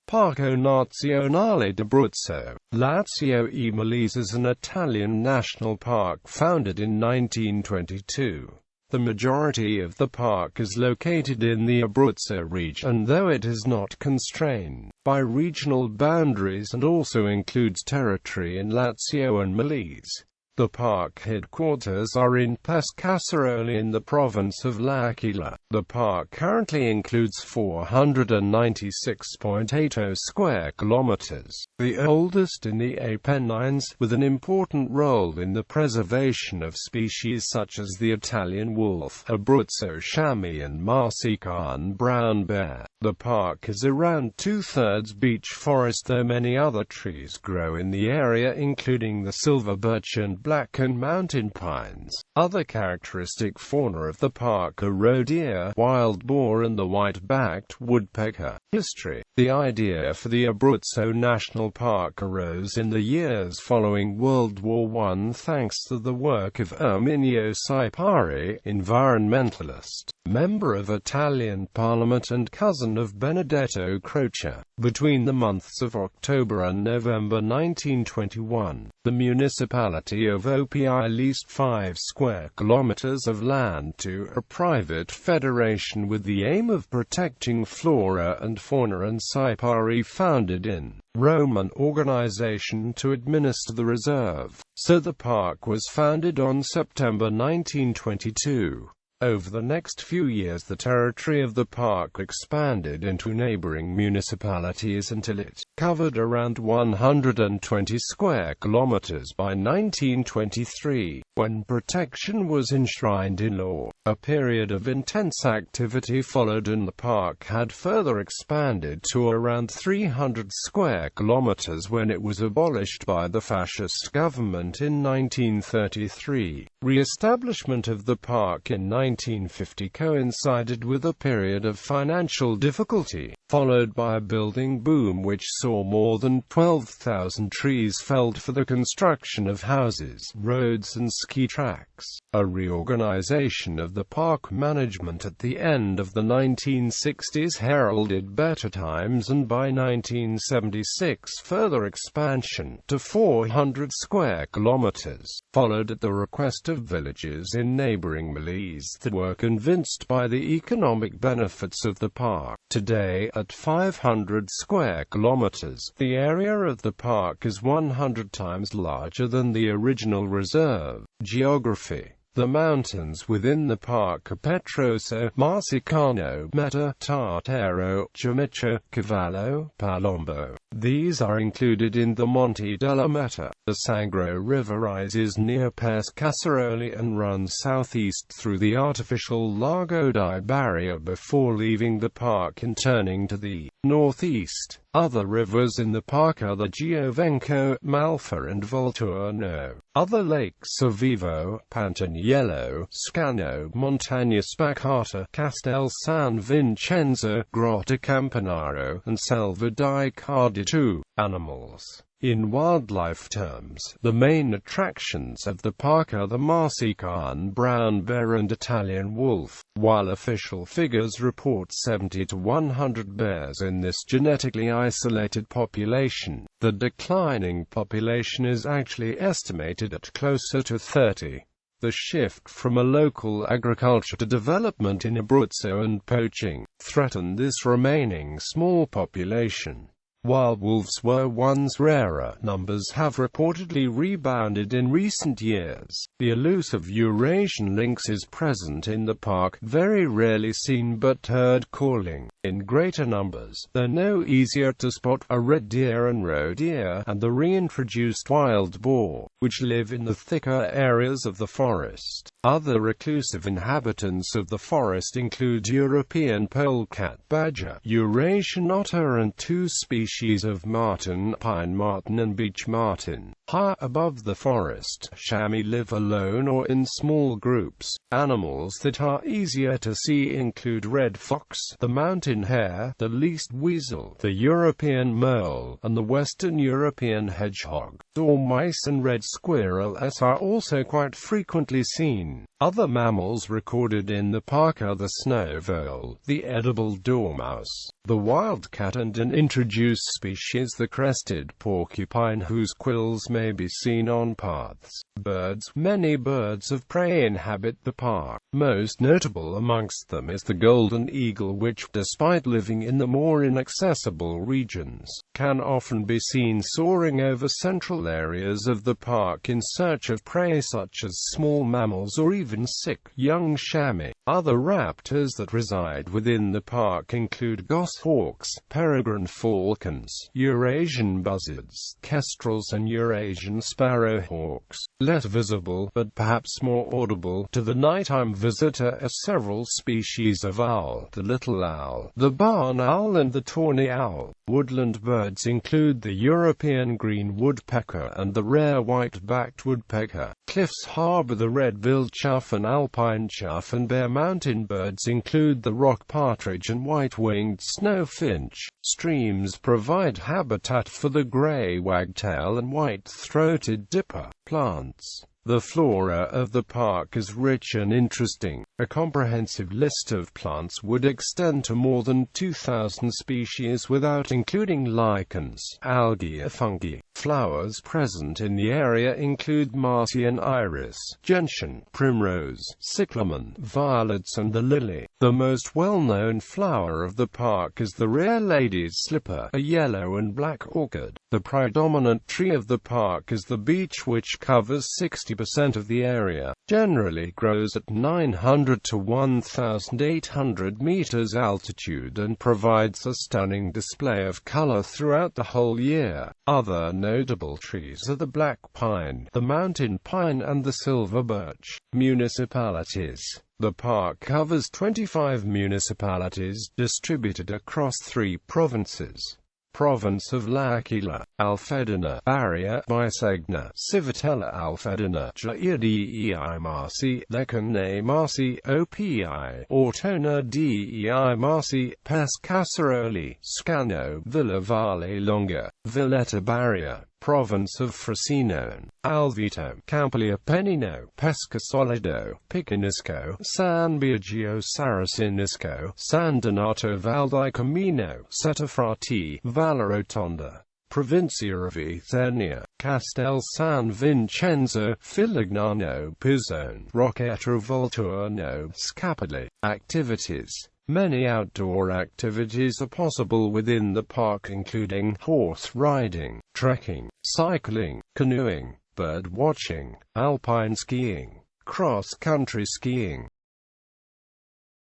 Parco Nazionale d'Abruzzo. Lazio e Molise is an Italian national park founded in 1922. The majority of the park is located in the Abruzzo region, though it is not constrained by regional boundaries and also includes territory in Lazio and Molise. The park headquarters are in Pescasseroli in the province of L'Aquila. The park currently includes 496.80 square kilometers, the oldest in the Apennines, with an important role in the preservation of species such as the Italian wolf, Abruzzo chamois and Marsican brown bear. The park is around two-thirds beech forest, though many other trees grow in the area, including the silver birch and black and mountain pines. Other characteristic fauna of the park are roe deer, wild boar and the white-backed woodpecker. History. The idea for the Abruzzo National Park arose in the years following World War I thanks to the work of Erminio Sipari, environmentalist, member of Italian Parliament and cousin of Benedetto Croce. Between the months of October and November 1921, the municipality of OPI leased 5 square kilometers of land to a private federation with the aim of protecting flora and fauna, and Sipari founded in Rome an organization to administer the reserve. So the park was founded on September 1922. Over the next few years the territory of the park expanded into neighboring municipalities until it covered around 120 square kilometers by 1923, when protection was enshrined in law. A period of intense activity followed and the park had further expanded to around 300 square kilometers when it was abolished by the fascist government in 1933. Re-establishment of the park in 1950 coincided with a period of financial difficulty, followed by a building boom which saw more than 12,000 trees felled for the construction of houses, roads and ski tracks. A reorganization of the park management at the end of the 1960s heralded better times, and by 1976 further expansion to 400 square kilometers followed at the request of villagers in neighboring Molise that were convinced by the economic benefits of the park. Today, at 500 square kilometers, the area of the park is 100 times larger than the original reserve. Geography. The mountains within the park are Petroso, Marsicano, Meta, Tartaro, Giamico, Cavallo, Palombo. These are included in the Monte della Meta. The Sangro River rises near Pescasseroli and runs southeast through the artificial Lago di Barrier before leaving the park and turning to the northeast. Other rivers in the park are the Giovenco, Malfa and Volturno. Other lakes are Vivo, Pantaniello, Scano, Montagna Spacata, Castel San Vincenzo, Grotta Campanaro, and Selva di Carditu. Animals. In wildlife terms, the main attractions of the park are the Marsican brown bear and Italian wolf. While official figures report 70 to 100 bears in this genetically isolated population, the declining population is actually estimated at closer to 30. The shift from a local agriculture to development in Abruzzo and poaching threatened this remaining small population. While wolves were once rarer, numbers have reportedly rebounded in recent years. The elusive Eurasian lynx is present in the park, very rarely seen but heard calling in greater numbers. Though no easier to spot are red deer and roe deer, and the reintroduced wild boar, which live in the thicker areas of the forest. Other reclusive inhabitants of the forest include European polecat badger, Eurasian otter and 2 species of marten, pine marten and beech marten. High above the forest, chamois live alone or in small groups. Animals that are easier to see include red fox, the mountain hare, the least weasel, the European mole, and the Western European hedgehog. Dormice and red squirrels are also quite frequently seen. Other mammals recorded in the park are the snow vole, the edible dormouse, the wildcat, and an introduced species, the crested porcupine, whose quills may be seen on paths. Birds. Many birds of prey inhabit the park. Most notable amongst them is the golden eagle, which, despite living in the more inaccessible regions, can often be seen soaring over central areas of the park in search of prey such as small mammals or even sick, young chamois. Other raptors that reside within the park include goshawks, peregrine falcons, Eurasian buzzards, kestrels, and Eurasian sparrowhawks. Less visible, but perhaps more audible, to the nighttime visitor are several species of owl: the little owl, the barn owl, and the tawny owl. Woodland birds include the European green woodpecker and the rare white-backed woodpecker. Cliffs harbor the red-billed chough and alpine chough, and bare mountain birds include the rock partridge and white-winged snowfinch. Streams provide habitat for the gray wagtail and white-throated dipper. Plants. The flora of the park is rich and interesting. A comprehensive list of plants would extend to more than 2,000 species without including lichens, algae, or fungi. Flowers present in the area include Marcian iris, gentian, primrose, cyclamen, violets, and the lily. The most well-known flower of the park is the rare lady's slipper, a yellow and black orchid. The predominant tree of the park is the beech, which covers 60% of the area. Generally grows at 900 to 1,800 meters altitude and provides a stunning display of color throughout the whole year. Other notable trees are the black pine, the mountain pine, and the silver birch. Municipalities. The park covers 25 municipalities distributed across 3 provinces. Province of L'Aquila, Alfedina, Barria, Bisegna, Civitella Alfedina, Gia dei Marsi, Lecane Marsi, Opi, Ortona dei Marsi, Pescasseroli, Scano, Villa Valle Longa, Villetta Barria. Province of Frosinone, Alvito, Campaglia Pennino, Pescasolido, Picanisco, San Biagio Saracinisco, San Donato Val di Camino, Setafrati, Vallarotonda. Provincia of Isernia, Castel San Vincenzo, Filignano, Pizzone, Rocchetta Volturno, Scapoli. Activities. Many outdoor activities are possible within the park, including horse riding, trekking, cycling, canoeing, bird watching, alpine skiing, cross-country skiing,